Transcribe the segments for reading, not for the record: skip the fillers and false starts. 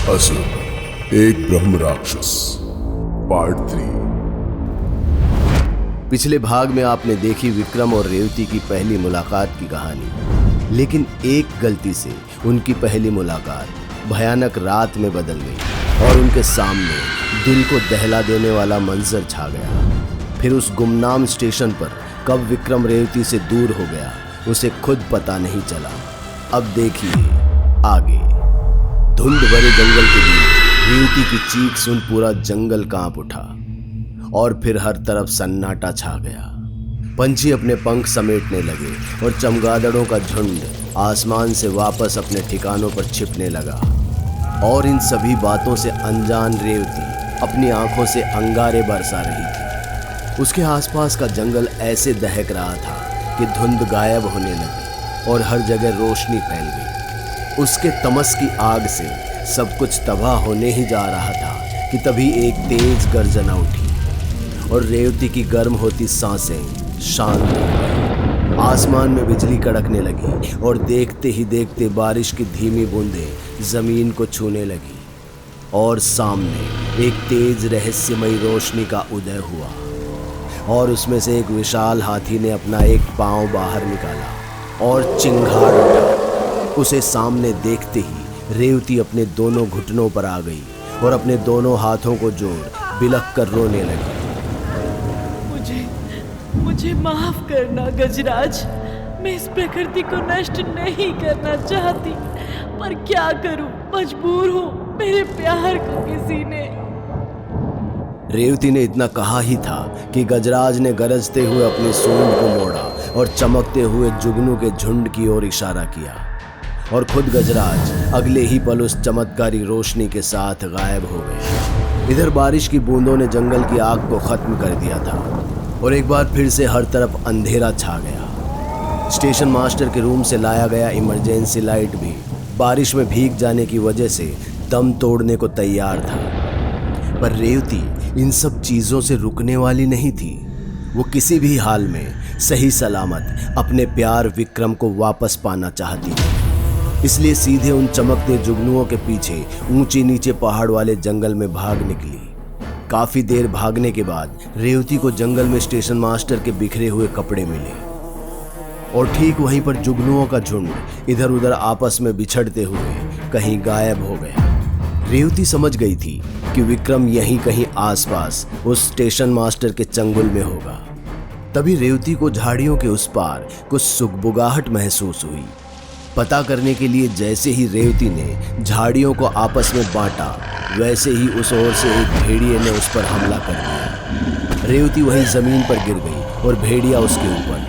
असुर एक ब्रह्म राक्षस पार्ट 3। पिछले भाग में आपने देखी विक्रम और रेवती की पहली मुलाकात की कहानी, लेकिन एक गलती से उनकी पहली मुलाकात भयानक रात में बदल गई और उनके सामने दिल को दहला देने वाला मंजर छा गया। फिर उस गुमनाम स्टेशन पर कब विक्रम रेवती से दूर हो गया उसे खुद पता नहीं चला। अब देखिए आगे। धुंध भरे जंगल के बीच रेवती की चीख सुन पूरा जंगल कांप उठा और फिर हर तरफ सन्नाटा छा गया। पंछी अपने पंख समेटने लगे और चमगादड़ों का झुंड आसमान से वापस अपने ठिकानों पर छिपने लगा। और इन सभी बातों से अनजान रेवती अपनी आंखों से अंगारे बरसा रही थी। उसके आसपास का जंगल ऐसे दहक रहा था कि धुंध गायब होने लगी और हर जगह रोशनी फैल गई। उसके तमस की आग से सब कुछ तबाह होने ही जा रहा था कि तभी एक तेज गर्जना उठी और रेवती की गर्म होती सांसें शांत हो गई। आसमान में बिजली कड़कने लगी और देखते ही देखते बारिश की धीमी बूंदें जमीन को छूने लगी और सामने एक तेज रहस्यमयी रोशनी का उदय हुआ और उसमें से एक विशाल हाथी ने अपना एक पांव बाहर निकाला और चिंगार उठा। उसे सामने देखते ही रेवती अपने दोनों घुटनों पर आ गई और अपने दोनों हाथों को जोड़ बिलख कर रोने लगी। मुझे माफ करना गजराज, मैं इस प्रकृति को नष्ट नहीं करना चाहती, पर क्या करूं, मजबूर हूं। मेरे प्यार को किसी ने। रेवती ने इतना कहा ही था कि गजराज ने गरजते हुए अपनी सूंड को मोड़ा और चमकते हुए जुगनू के झुंड की ओर इशारा किया और खुद गजराज अगले ही पल उस चमत्कारी रोशनी के साथ गायब हो गए। इधर बारिश की बूंदों ने जंगल की आग को खत्म कर दिया था और एक बार फिर से हर तरफ अंधेरा छा गया। स्टेशन मास्टर के रूम से लाया गया इमरजेंसी लाइट भी बारिश में भीग जाने की वजह से दम तोड़ने को तैयार था। पर रेवती इन सब चीजों से रुकने वाली नहीं थी। वो किसी भी हाल में सही सलामत अपने प्यार विक्रम को वापस पाना चाहती थी। इसलिए सीधे उन चमकते जुगनुओं के पीछे ऊंचे नीचे पहाड़ वाले जंगल में भाग निकली। काफी देर भागने के बाद रेवती को जंगल में स्टेशन मास्टर के बिखरे हुए कपड़े मिले और ठीक वहीं पर जुगनुओं का झुंड इधर उधर आपस में बिछड़ते हुए कहीं गायब हो गया। रेवती समझ गई थी कि विक्रम यहीं कहीं आसपास उस स्टेशन मास्टर के चंगुल में होगा। तभी रेवती को झाड़ियों के उस पार कुछ सुगबुगाहट महसूस हुई। पता करने के लिए जैसे ही रेवती ने झाड़ियों को आपस में बांटा, वैसे ही उस ओर से एक भेड़िए ने उस पर हमला कर दिया। रेवती वहीं जमीन पर गिर गई और भेड़िया उसके ऊपर,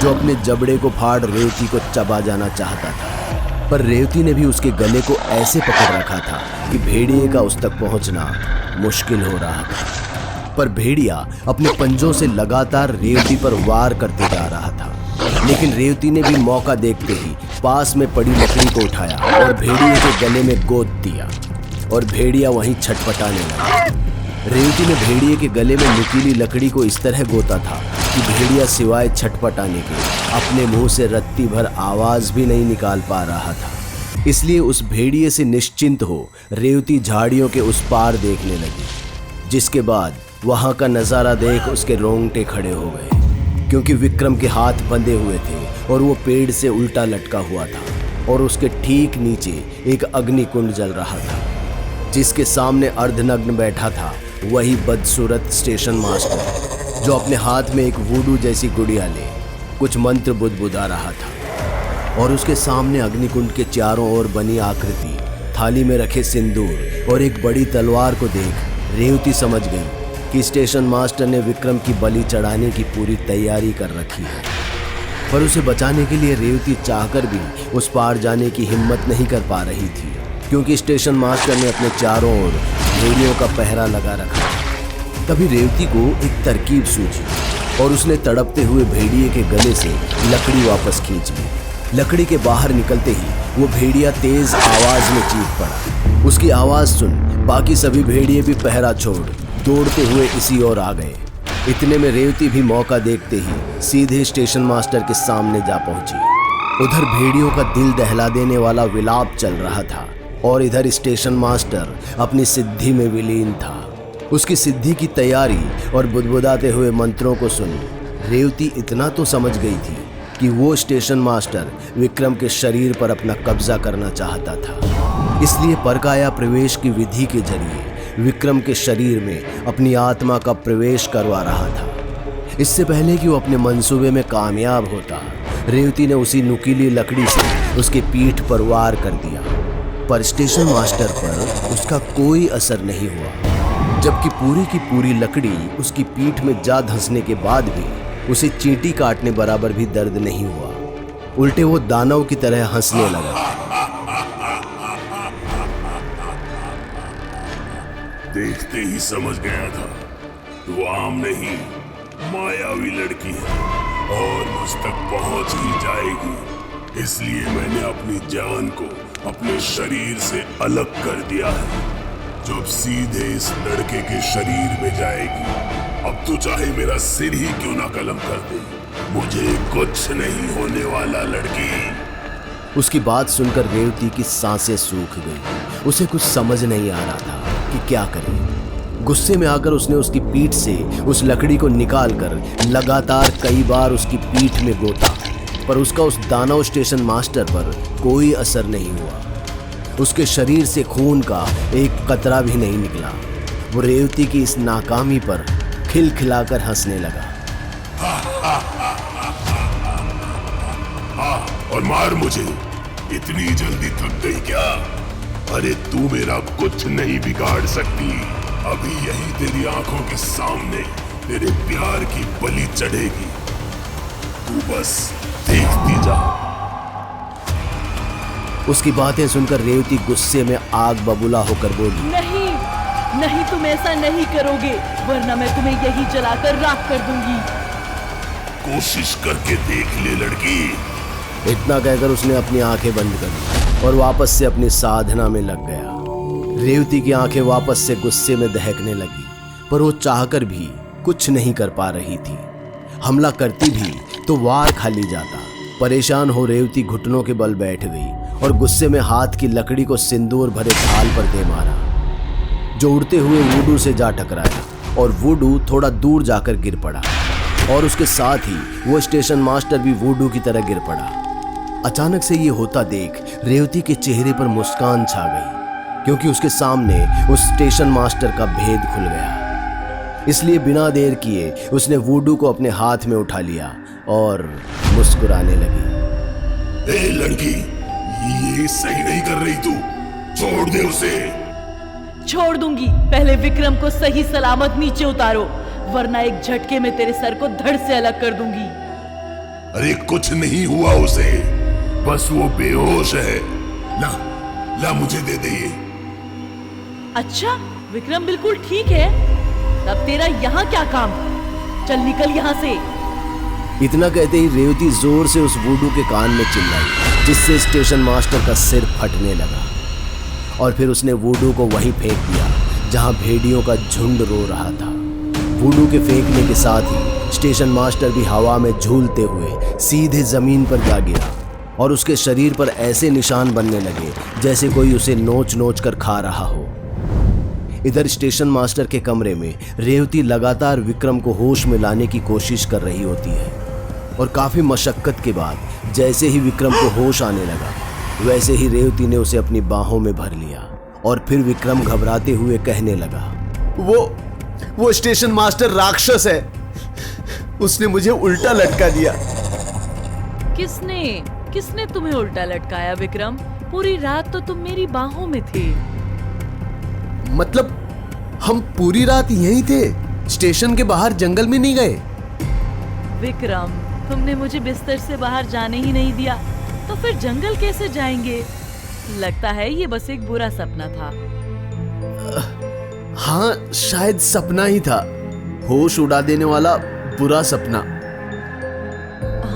जो अपने जबड़े को फाड़ रेवती को चबा जाना चाहता था। पर रेवती ने भी उसके गले को ऐसे पकड़ रखा था कि भेड़िए का उस तक पहुंचना मुश्किल हो रहा था। पर भेड़िया अपने पंजों से लगातार रेवती पर वार करते जा रहा था, लेकिन रेवती ने भी मौका देखते ही पास में पड़ी लकड़ी को उठाया और भेड़िए के गले में गोद दिया और भेड़िया वहीं छटपटाने लगा। रेवती ने भेड़िए के गले में नुकीली लकड़ी को इस तरह गोता था कि भेड़िया सिवाय छटपटाने के अपने मुंह से रत्ती भर आवाज भी नहीं निकाल पा रहा था। इसलिए उस भेड़िए से निश्चिंत हो रेवती झाड़ियों के उस पार देखने लगी, जिसके बाद वहां का नजारा देख उसके रोंगटे खड़े हो गए, क्योंकि विक्रम के हाथ बंधे हुए थे और वो पेड़ से उल्टा लटका हुआ था और उसके ठीक नीचे एक अग्निकुंड जल रहा था, जिसके सामने अर्धनग्न बैठा था वही बदसूरत स्टेशन मास्टर, जो अपने हाथ में एक वूडू जैसी गुड़िया ले कुछ मंत्र बुदबुदा रहा था। और उसके सामने अग्निकुंड के चारों ओर बनी आकृति, थाली में रखे सिंदूर और एक बड़ी तलवार को देख रेवती समझ गई कि स्टेशन मास्टर ने विक्रम की बलि चढ़ाने की पूरी तैयारी कर रखी है। पर उसे बचाने के लिए रेवती चाहकर भी उस पार जाने की हिम्मत नहीं कर पा रही थी, क्योंकि स्टेशन मास्टर ने अपने चारों ओर भेड़ियों का पहरा लगा रखा था। तभी रेवती को एक तरकीब सूझी और उसने तड़पते हुए भेड़िए के गले से लकड़ी वापस खींच ली। लकड़ी के बाहर निकलते ही वो भेड़िया तेज आवाज में चीख पड़ा। उसकी आवाज सुन बाकी सभी भेड़िए भी पहरा छोड़ दौड़ते हुए इसी ओर आ गए। इतने में रेवती भी मौका देखते ही सीधे स्टेशन मास्टर के सामने जा पहुंची। उधर भेड़ियों का दिल दहला देने वाला विलाप चल रहा था और इधर स्टेशन मास्टर अपनी सिद्धि में विलीन था। उसकी सिद्धि की तैयारी और बुदबुदाते हुए मंत्रों को सुन रेवती इतना तो समझ गई थी कि वो स्टेशन मास्टर विक्रम के शरीर पर अपना कब्जा करना चाहता था। इसलिए परकाया प्रवेश की विधि के जरिए विक्रम के शरीर में अपनी आत्मा का प्रवेश करवा रहा था। इससे पहले कि वो अपने मंसूबे में कामयाब होता, रेवती ने उसी नुकीली लकड़ी से उसकी पीठ पर वार कर दिया, पर स्टेशन मास्टर पर उसका कोई असर नहीं हुआ। जबकि पूरी की पूरी लकड़ी उसकी पीठ में जा धंसने के बाद भी उसे चींटी काटने बराबर भी दर्द नहीं हुआ। उल्टे वो दानव की तरह हंसने लगा। देखते ही समझ गया था वो आम नहीं, मायावी लड़की है और मुझ तक पहुंच ही जाएगी। इसलिए मैंने अपनी जान को अपने शरीर से अलग कर दिया है, जो अब सीधे इस लड़के के शरीर में जाएगी। अब तो चाहे मेरा सिर ही क्यों ना कलम कर दे, मुझे कुछ नहीं होने वाला लड़की। उसकी बात सुनकर रेवती की सांसें सूख गई। उसे कुछ समझ नहीं आ रहा था कि क्या करे। गुस्से में आकर उसने उसकी पीठ से उस लकड़ी को निकालकर लगातार कई बार उसकी पीठ में गोता, पर उसका उस दानव स्टेशन मास्टर पर कोई असर नहीं हुआ। उसके शरीर से खून का एक कतरा भी नहीं निकला। वो रेवती की इस नाकामी पर खिलखिलाकर हंसने लगा। और मार मुझे, इतनी जल्दी थक गई क्या? अरे तू मेरा कुछ नहीं बिगाड़ सकती। अभी यही तेरी आंखों के सामने तेरे प्यार की बलि चढ़ेगी। तू बस देखती जा। उसकी बातें सुनकर रेवती गुस्से में आग बबूला होकर बोली, नहीं नहीं, तुम ऐसा नहीं करोगे, वरना मैं तुम्हें यही जलाकर राख कर दूंगी। कोशिश करके देख ले लड़की। इतना कहकर उसने अपनी आंखें बंद कर दी और वापस से अपनी साधना में लग गया। रेवती की आंखें वापस से गुस्से में दहकने लगी, पर वो चाहकर भी कुछ नहीं कर पा रही थी। हमला करती भी तो वार खाली जाता। परेशान हो रेवती घुटनों के बल बैठ गई और गुस्से में हाथ की लकड़ी को सिंदूर भरे थाल पर दे मारा, जो उड़ते हुए वुडू से जा टकराया और वुडू थोड़ा दूर जाकर गिर पड़ा और उसके साथ ही वो स्टेशन मास्टर भी वुडू की तरह गिर पड़ा। अचानक से ये होता देख रेवती के चेहरे पर मुस्कान छा गई, क्योंकि उसके सामने उस स्टेशन मास्टर का भेद खुल गया। इसलिए बिना देर किए उसने वुडू को अपने हाथ में उठा लिया और मुस्कुराने लगी। ए लड़की, ये सही नहीं कर रही तू, छोड़ दे उसे। छोड़ दूंगी, पहले विक्रम को सही सलामत नीचे उतारो, वरना एक झटके में तेरे सर को धड़ से अलग कर दूंगी। अरे कुछ नहीं हुआ उसे, बस वो बेहोश है। ला मुझे दे दे ये। अच्छा, विक्रम बिल्कुल ठीक है, तब तेरा यहाँ क्या काम? चल निकल यहाँ से। इतना कहते ही रेवती जोर से उस वुडू के कान में चिल्लाई, जिससे स्टेशन मास्टर का सिर फटने लगा। और फिर उसने वुडू को वहीं फेंक दिया जहां भेड़ियों का झुंड रो रहा था। वुडू के फेंकने के साथ ही स्टेशन मास्टर भी हवा में झूलते हुए सीधे जमीन पर जा गिरा और उसके शरीर पर ऐसे निशान बनने लगे जैसे कोई उसे नोच नोच कर खा रहा हो। इधर स्टेशन मास्टर के कमरे में रेवती लगातार विक्रम को होश में लाने की कोशिश कर रही होती है और काफी मशक्कत के बाद जैसे ही विक्रम को होश आने लगा, वैसे ही रेवती ने उसे अपनी बाहों में भर लिया और फिर विक्रम घबराते हुए कहने लगा, वो स्टेशन मास्टर राक्षस है, उसने मुझे उल्टा लटका दिया। किसने तुम्हें उल्टा लटकाया विक्रम? पूरी रात तो तुम मेरी बाहों में थे। मतलब हम पूरी रात यहीं थे, स्टेशन के बाहर जंगल में नहीं गए। विक्रम, तुमने मुझे बिस्तर से बाहर जाने ही नहीं दिया, तो फिर जंगल कैसे जाएंगे? लगता है ये बस एक बुरा सपना था। हाँ, शायद सपना ही था, होश उड़ा देने वाला बुरा सपना।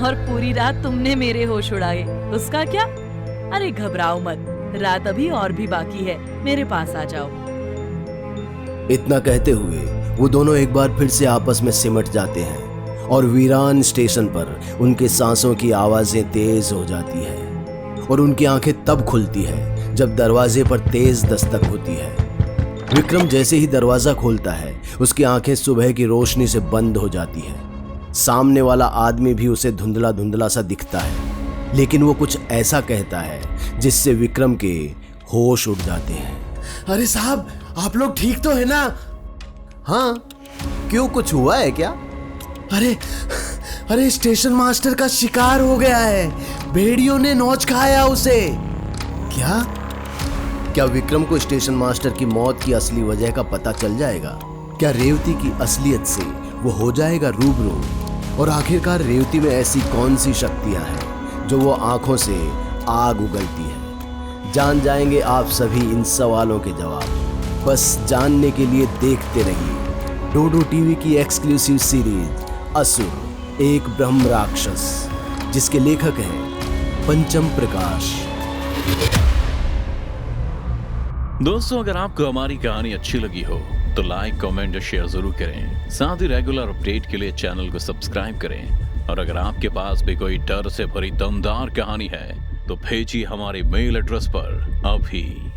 और पूरी रात तुमने मेरे होश उड़ाए, उसका क्या? अरे घबराओ मत, रात अभी और भी बाकी है, मेरे पास आ जाओ। इतना कहते हुए वो दोनों एक बार फिर से आपस में सिमट जाते हैं और वीरान स्टेशन पर उनके सांसों की आवाजें तेज हो जाती है और उनकी आंखें तब खुलती है जब दरवाजे पर तेज दस्तक होती है। विक्रम जैसे ही दरवाजा खोलता है, उसकी आंखें सुबह की रोशनी से बंद हो जाती है। सामने वाला आदमी भी उसे धुंधला धुंधला सा दिखता है, लेकिन वो कुछ ऐसा कहता है जिससे विक्रम के होश उड़ जाते हैं। अरे साहब, आप लोग ठीक तो है ना? हाँ, क्यों, कुछ हुआ है क्या? अरे स्टेशन मास्टर का शिकार हो गया है। भेड़ियों ने नोच खाया उसे। क्या विक्रम को स्टेशन मास्टर की मौत की असली वजह का पता चल जाएगा? क्या रेवती की असलियत से वो हो जाएगा रूबरू? और आखिरकार रेवती में ऐसी कौन सी शक्तियां हैं जो वो आंखों से आग उगलती है? जान जाएंगे आप सभी इन सवालों के जवाब। बस जानने के लिए देखते रहिए डोडो टीवी की एक्सक्लूसिव सीरीज असुर, एक ब्रह्म राक्षस, जिसके लेखक हैं पंचम प्रकाश। दोस्तों, अगर आपको हमारी कहानी अच्छी लगी हो तो लाइक, कमेंट और शेयर जरूर करें। साथ ही रेगुलर अपडेट के लिए चैनल को सब्सक्राइब करें। और अगर आपके पास भी कोई डर से भरी दमदार कहानी है तो भेजिए हमारे मेल एड्रेस पर अभी।